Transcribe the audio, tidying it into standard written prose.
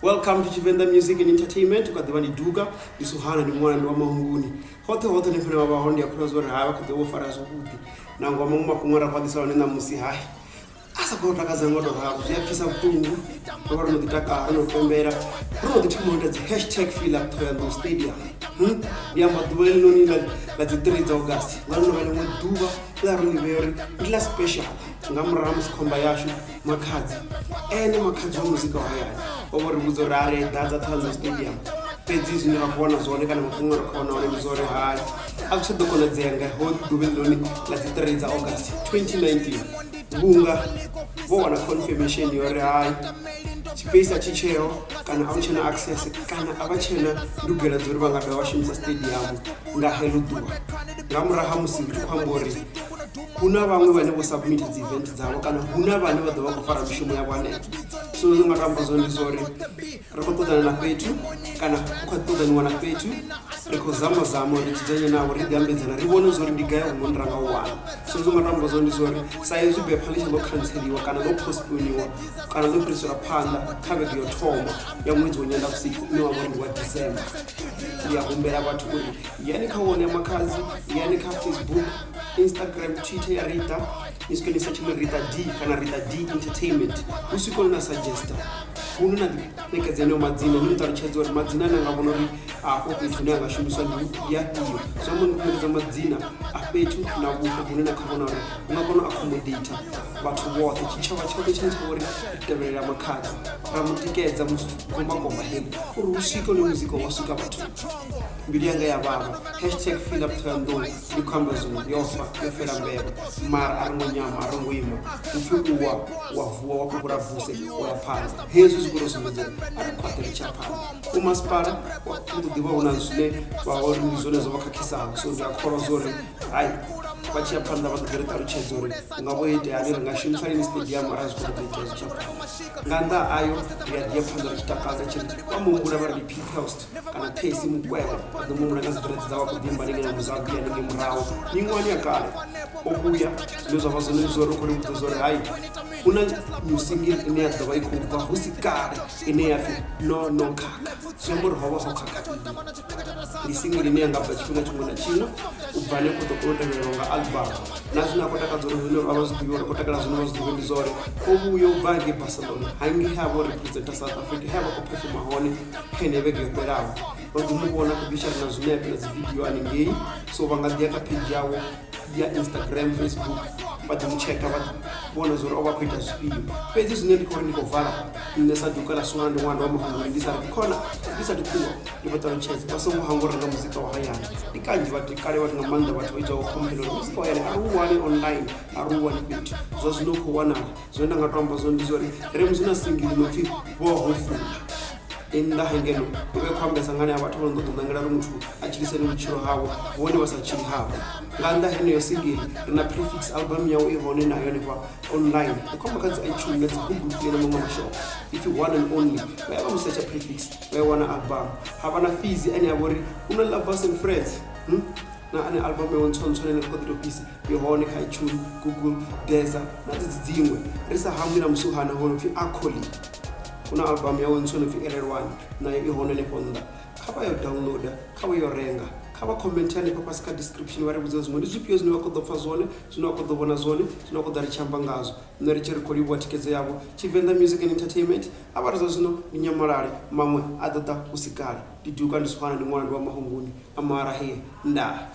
Welcome to Chivenda Music and Entertainment. Ukadhiwa ni Duga, Isuhana ni mwana wa mahunguni. Hote ni kuna wahondi ya kulozora hawa kudewo farazo kuti. Na ngoma muma kungora kwa disa wanena musihai. Asa kwa utakaza ngodo hawa. Ziyafisa kutungu. Kwa no ditaka ano pembera. Runo ditimonda zi #FeelUp Thoyandou Stadium. Yamba duweli noni la zitreza August. Ngano wale mduba la ruliveri. Ila special. Ngamramus komba yashu makadzi. Ene makadzi wa muzika wa hayani. Over Muzorare, Daza Thoyandou Stadium. Pedzis ni rakona zone kana mukungora kona wale muzore hai. Akuchado kona zenga hold duweloni la zitreza August 2019. Bunga wana confirmation yore hai. Space chichero kana auchena access kana abachena ndugela zori bangada washimisa stadium nga heludwa. Ngamraha musibiti kwambori. Kuna vamwe vane vo submit dzi event dzavo kana kuna vane va ḓovha khou fara mishumo ya vhane so zwi nga tambo zwone zori ri khou ṱoḓana na fhethu kana u khou ṱoḓaniwa na fhethu ri khou zama ri dzudzanye navho ri ḓiambedzana ri vhone zori ndi gai huno ndi ranga u wana so zwi nga tambo zwone zori sa hezwi bepha ḽi tshi ḓo khantseliwa kana ḽo postponiwa kana ḽo fhirisela phanḓa kha vhege yo thoma ya ṅwedzi wa nyendavhusiku une wa vhori ndi wa December. Ndi ya humbela vhathu uri yani kha wone ya makhadzi yani kha Facebook, Instagram, Twitter ya Rita, isikoni search Rita D kana Rita D Entertainment. Usikoni na suggesta. Kuno na nekedza no madzina ni mutaritshedza uri madzina nanga vhona uri afho fhethu ne anga shumiswa ndi ya iyo. So munhu kunekedza madzina a fhethu na vhupo vhune na khavhona uri una kona accommodate vhathu vhoṱhe tshitshavha tshoṱhe tshine tsha uri tevhelela makhadzi ra mutikedza mukomba hebu uri usiko ni muzika wa suka vhathu mbili yanga ya baba #FeelUp Thoyandou ni khamba zwo yofa yo fela mbebo mara ari munyama ari ngoima ufuwa wavuwa wakukura vuse wa phansi hezwi zikoro sumbedza ari khwaṱela tshapha umasipala wa kuḓivha una zwine wa uri ndi zwone zwo vhakhakhisaho so zwi a kholwa zori ai vachia phanḓa vha ḓo ri ṱalutshedza uri nga vho iteani ri nga shumisa lini stadium ara zwi khou ḓo itea tshapha nga nnḓa ayo ri a ḓiya phanḓa ri tshi takadza tshiri vha muhumbula vha ri P-Post kana Pesi Mukwevho vha ḓo muhumbula nga dzidredi dzawe a khou ḓimba ninge na muzaku ya ninge murahu miṅwahani ya kale o vhuya zwine zwa vha zwone zwo ri khou ri vhudza zori hai hu na new single ine ya ḓovha i khou bva hu si kale ine ya pfi no khakha zwi amba uri ho vha ho khakha ndi single ine ya nga bva tshifhinga tshiṅwe na tshiṅwe u bva hanefho ḓo kona u tevhelelwa nga album na zwine a khou takadza uri zwine vha zwi ḓivha uri khou takala zwine vha zwi ḓivha ndi zori o vhuya u bva hangei Barcelona hangi ha vho representa South Africa ha vha khou performa hone kha ine vhege yo fhelaho vha ḓo mu vhona kubishana na zwinepe na dzi video haningei so vha nga ḓi ya kha page yawe ya Instagram, Facebook vha ḓo mu checka vha vhona zori o vha khou ita zwifhio fhedzi zwine ndi khou ri ndi khou vala nne sa Duka ḽa Swana ndi ṅwana wa muhangoni ndi sa ri khona ndi sa ṱuwa ndi vha ṱalutshedza vha songo hangwa nga muzika wa hayani ndi kanzhi vha kale vhathu nga maanḓa vhathu vha itaho khombelo uri muzika wa hayani a ri u wani online a ri u wani fhethu zwa zwino khou wanala zwine nda nga to amba zwone ndi zori ri zwi na single no pfi vho ho fula enda hengeno ube khwambesa ngane ya vhathu vha ndo ḓongela ri muthu a tshiliseni vhutshilo hawo vhone vha sa tshili havho nga nnḓa heneyo single ri na prefix album yawo i hone nayo hanefha online u khomba kha dzi iTunes na dzi Google Play na maṅwe mashopo if you one and only vha ya vha musearcha prefix vha ya wana album havha na Fizzy ane ya vha uri una Lovers and Friends na ane album yawo ntsontsone na khodi topisi i hone kha iTunes, Google, Deezer na dzi dziṅwe ri sa hambi na musuhana hono pfi Akoli una album yawo ntsone pfi LL1 nayo i hone lepho nnḓa kha vha yo downloada kha vha yo renga kha vha comment hanefha fhasi kha description vha ri vhudza zwiṅwe ndi zwifhio zwine vha khou ḓo pfa zwone zwine vha khou ḓo vhona zwone zwine vha khou ḓa ri tshi amba ngazwo nṋe ri tshi ri khou livhuwa thikedzo yavho Chivenda Music and Entertainment a vha ri zwa zwino ndi nyamalale maṅwe a ḓo ḓa u si kale ndi Duka ndi Swana ndi ṅwana ndi wa mahunguni amara he nda